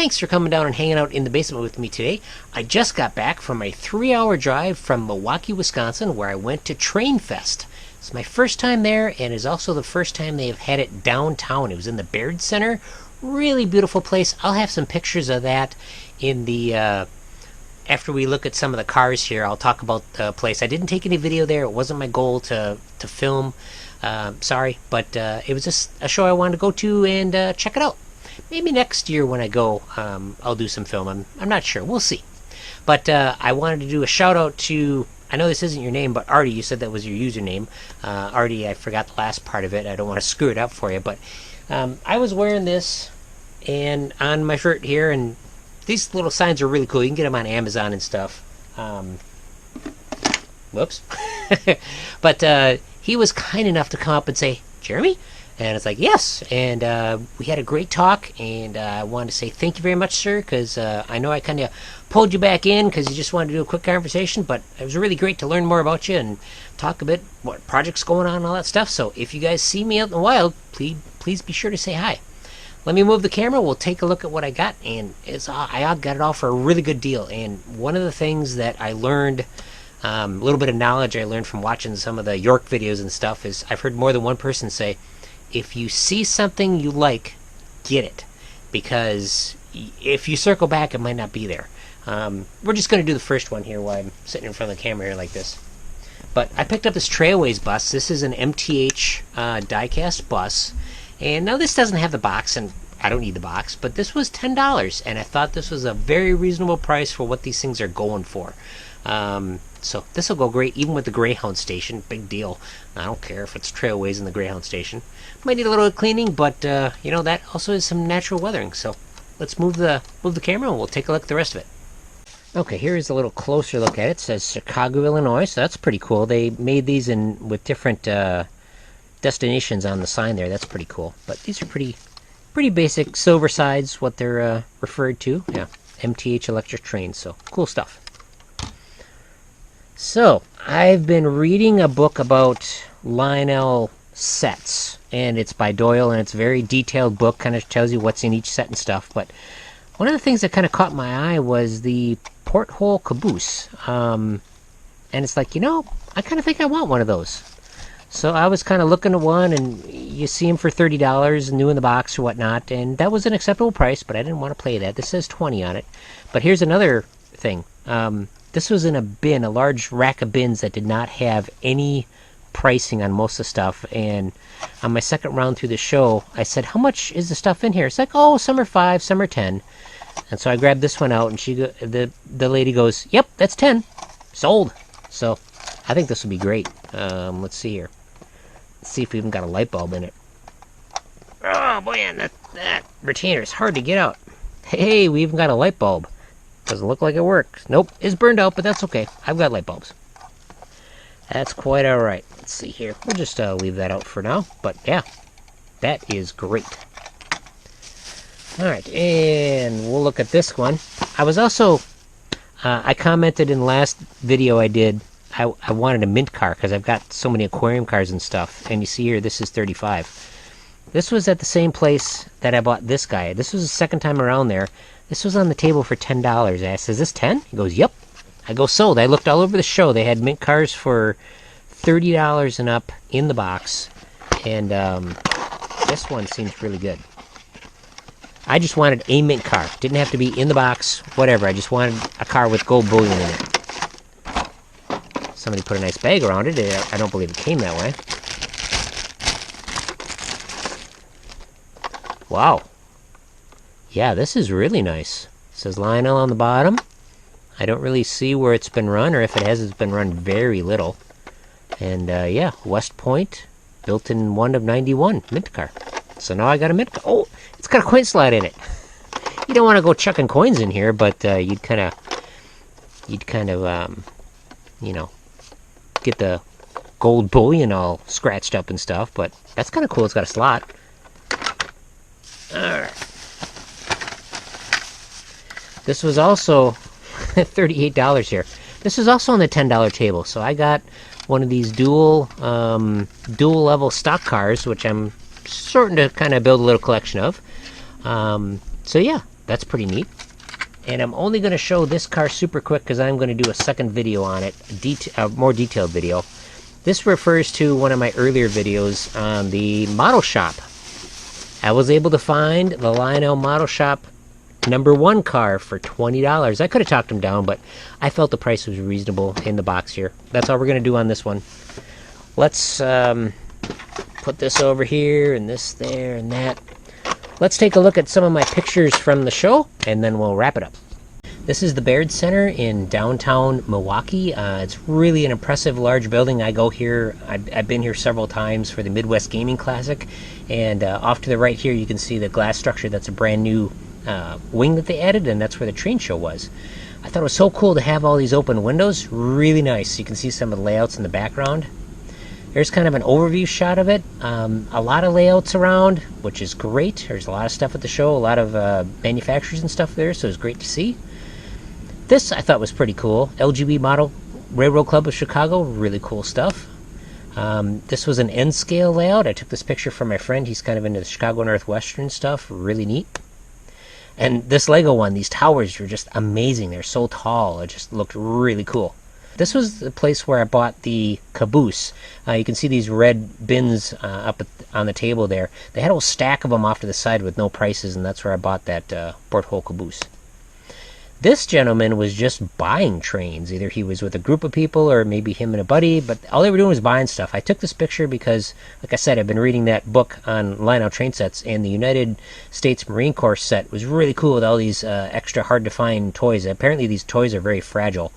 Thanks for coming down and hanging out in the basement with me today. I just got back from a 3-hour drive from Milwaukee, Wisconsin, where I went to Trainfest. It's my first time there, and is also the first time they have had it downtown. It was in the Baird Center. Really beautiful place. I'll have some pictures of that in the after we look at some of the cars here. I'll talk about the place. I didn't take any video there. It wasn't my goal to film. Sorry, but it was just a show I wanted to go to and check it out. Maybe next year when I go, I'll do some film. I'm not sure. We'll see. But I wanted to do a shout out to, I know this isn't your name, but Artie, you said that was your username. Artie, I forgot the last part of it. I don't want to screw it up for you. But I was wearing this and on my shirt here, and these little signs are really cool. You can get them on Amazon and stuff. Whoops. But he was kind enough to come up and say, Jeremy? And it's like, yes. And we had a great talk, and I wanted to say thank you very much, sir, because I know I kind of pulled you back in because you just wanted to do a quick conversation, but it was really great to learn more about you and talk a bit what projects going on and all that stuff. So if you guys see me out in the wild, please be sure to say hi. Let me move the camera. We'll take a look at what I got, and I got it all for a really good deal. And one of the things that I learned, a little bit of knowledge I learned from watching some of the York videos and stuff, is I've heard more than one person say, if you see something you like, get it. Because if you circle back, it might not be there. We're just going to do the first one here while I'm sitting in front of the camera here like this. But I picked up this Trailways bus. This is an MTH diecast bus. And now this doesn't have the box, and I don't need the box, but this was $10. And I thought this was a very reasonable price for what these things are going for. So this will go great even with the Greyhound station. Big deal. I don't care if it's Trailways in the Greyhound station. Might need a little cleaning, but you know, that also is some natural weathering. So let's move the camera and we'll take a look at the rest of it. Okay, here's a little closer look at it. It says Chicago, Illinois, so that's pretty cool. They made these with different destinations on the sign there. That's pretty cool. But these are pretty basic silver sides, what they're referred to. Yeah, MTH electric trains. So cool stuff. So, I've been reading a book about Lionel sets, and it's by Doyle, and it's a very detailed book, kind of tells you what's in each set and stuff, but one of the things that kind of caught my eye was the porthole caboose, and it's like, you know, I kind of think I want one of those. So I was kind of looking at one, and you see them for $30, new in the box or whatnot, and that was an acceptable price, but I didn't want to play that. This says $20 on it. But here's another thing. This was in a bin, a large rack of bins that did not have any pricing on most of the stuff. And on my second round through the show, I said, how much is the stuff in here? It's like, oh, some are $5, some are $10. And so I grabbed this one out, and the lady goes, yep, that's $10. Sold. So I think this will be great. Let's see here. Let's see if we even got a light bulb in it. Oh, boy, that retainer is hard to get out. Hey, we even got a light bulb. Doesn't look like it works. Nope, it's burned out, but that's okay. I've got light bulbs. That's quite alright. Let's see here. We'll just leave that out for now. But yeah, that is great. Alright, and we'll look at this one. I was also, I commented in the last video I did, I wanted a mint car because I've got so many aquarium cars and stuff. And you see here, this is $35. This was at the same place that I bought this guy. This was the second time around there. This was on the table for $10. I asked, is this 10? He goes, yep. I go, sold. I looked all over the show. They had mint cars for $30 and up in the box. And this one seems really good. I just wanted a mint car. Didn't have to be in the box, whatever. I just wanted a car with gold bullion in it. Somebody put a nice bag around it. I don't believe it came that way. Wow. Yeah, this is really nice. It says Lionel on the bottom. I don't really see where it's been run, or if it has, it's been run very little. And yeah, West Point, built in 1 of 91, mint car. So now I got a mint car. Oh, it's got a coin slot in it. You don't want to go chucking coins in here, but you'd kind of, you know, get the gold bullion all scratched up and stuff. But that's kind of cool. It's got a slot. Alright. This was also $38 here. This is also on the $10 table. So I got one of these dual level stock cars, which I'm starting to kind of build a little collection of. So yeah, That's pretty neat. And I'm only going to show this car super quick because I'm going to do a second video on it, a more detailed video. This refers to one of my earlier videos on the model shop. I was able to find the Lionel Model Shop #1 car for $20. I could have talked them down, but I felt the price was reasonable in the box here. That's all we're going to do on this one. Let's put this over here and this there and that. Let's take a look at some of my pictures from the show, and then we'll wrap it up. This is the Baird Center in downtown Milwaukee. It's really an impressive large building. I go here, I've been here several times for the Midwest Gaming Classic, and off to the right here you can see the glass structure. That's a brand new wing that they added, and that's where the train show was. I thought it was so cool to have all these open windows. Really nice. You can see some of the layouts in the background. Here's kind of an overview shot of it. A lot of layouts around, which is great. There's a lot of stuff at the show, a lot of manufacturers and stuff there, so it's great to see. This I thought was pretty cool. LGB Model Railroad Club of Chicago, really cool stuff. This was an N-scale layout. I took this picture from my friend. He's kind of into the Chicago Northwestern stuff. Really neat. And this Lego one, these towers were just amazing. They're so tall. It just looked really cool. This was the place where I bought the caboose. You can see these red bins up on the table there. They had a whole stack of them off to the side with no prices, and that's where I bought that porthole caboose. This gentleman was just buying trains. Either he was with a group of people or maybe him and a buddy, but all they were doing was buying stuff. I took this picture because, like I said, I've been reading that book on Lionel train sets, and the United States Marine Corps set was really cool with all these extra hard-to-find toys. Apparently these toys are very fragile.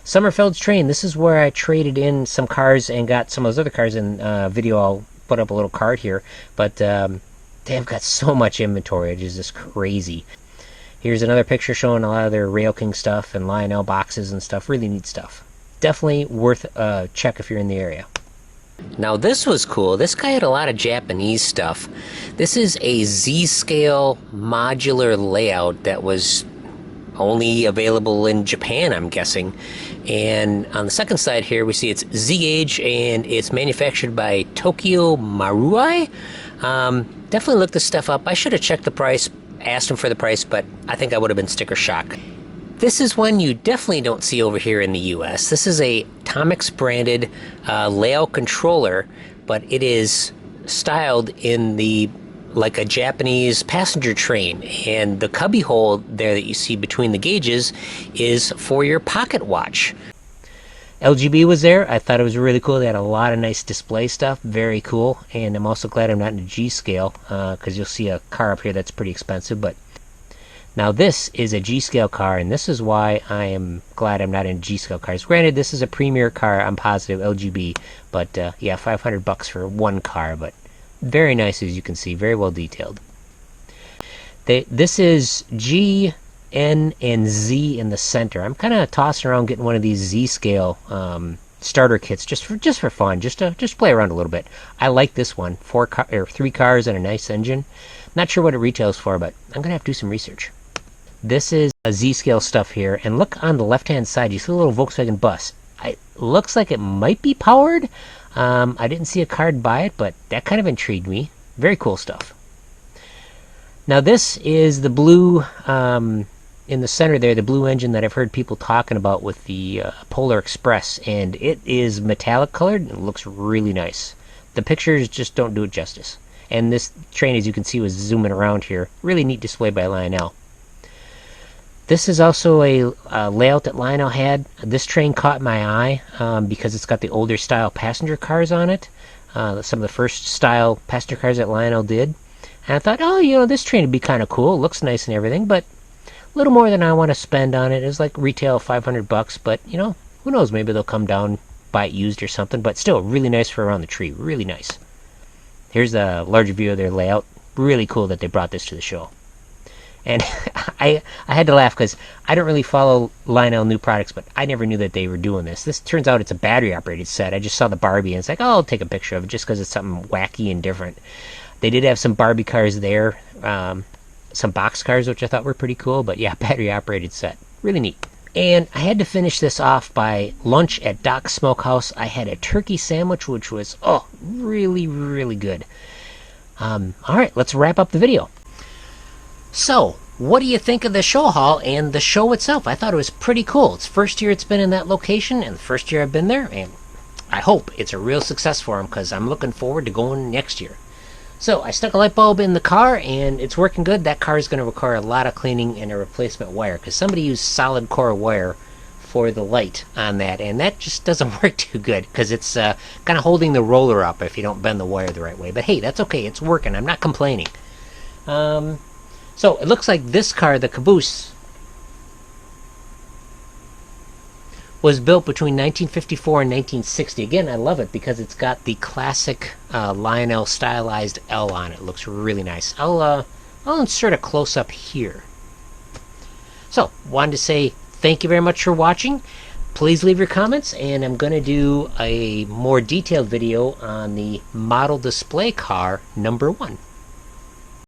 Sommerfeld's train, this is where I traded in some cars and got some of those other cars in video. I'll put up a little card here, but they've got so much inventory. It is just crazy. Here's another picture showing a lot of their Rail King stuff and Lionel boxes and stuff. Really neat stuff. Definitely worth a check if you're in the area. Now this was cool. This guy had a lot of Japanese stuff. This is a Z-scale modular layout that was only available in Japan, I'm guessing. And on the second side here we see it's Z-gauge, and it's manufactured by Tokyo Marui. Definitely look this stuff up. I should have checked the price, asked him for the price, but I think I would have been sticker shock. This is one you definitely don't see over here in the US. This is a Tomix branded layout controller, but it is styled in like a Japanese passenger train, and the cubby hole there that you see between the gauges is for your pocket watch. LGB was there. I thought it was really cool. They had a lot of nice display stuff. Very cool. And I'm also glad I'm not in a G-scale, because you'll see a car up here that's pretty expensive. But now this is a G-scale car, and this is why I am glad I'm not in G-scale cars. Granted, this is a premier car, I'm positive, LGB. But yeah, $500 for one car. But very nice, as you can see. Very well detailed. This is G, N, and Z in the center. I'm kind of tossing around getting one of these Z-scale starter kits just for fun, just play around a little bit. I like this one. 3 cars and a nice engine. Not sure what it retails for, but I'm gonna have to do some research. This is a Z-scale stuff here, and look on the left-hand side. You see a little Volkswagen bus. It looks like it might be powered. I didn't see a card by it, but that kind of intrigued me. Very cool stuff. Now this is the blue. In the center there, the blue engine that I've heard people talking about with the Polar Express, and it is metallic colored and it looks really nice. The pictures just don't do it justice. And this train, as you can see, was zooming around here. Really neat display by Lionel. This is also a layout that Lionel had. This train caught my eye because it's got the older style passenger cars on it. Some of the first style passenger cars that Lionel did. And I thought, oh, you know, this train would be kind of cool. It looks nice and everything, but a little more than I want to spend on it. It's like retail $500, but you know, who knows? Maybe they'll come down, buy it used or something. But still, really nice for around the tree. Really nice. Here's a larger view of their layout. Really cool that they brought this to the show. And I had to laugh because I don't really follow Lionel new products, but I never knew that they were doing this. This turns out it's a battery operated set. I just saw the Barbie and it's like, oh, I'll take a picture of it just because it's something wacky and different. They did have some Barbie cars there. Some box cars, which I thought were pretty cool, but yeah, battery operated set. Really neat. And I had to finish this off by lunch at Doc's Smokehouse. I had a turkey sandwich, which was, oh, really, really good. Alright, let's wrap up the video. So, what do you think of the show hall and the show itself? I thought it was pretty cool. It's the first year it's been in that location, and the first year I've been there, and I hope it's a real success for them because I'm looking forward to going next year. So I stuck a light bulb in the car, and it's working good. That car is going to require a lot of cleaning and a replacement wire because somebody used solid core wire for the light on that, and that just doesn't work too good because it's kind of holding the roller up if you don't bend the wire the right way. But hey, that's okay. It's working. I'm not complaining. So it looks like this car, the Caboose, was built between 1954 and 1960. Again, I love it because it's got the classic Lionel stylized L on it. It looks really nice. I'll insert a close-up here. So, wanted to say thank you very much for watching. Please leave your comments, and I'm going to do a more detailed video on the model display car number 1.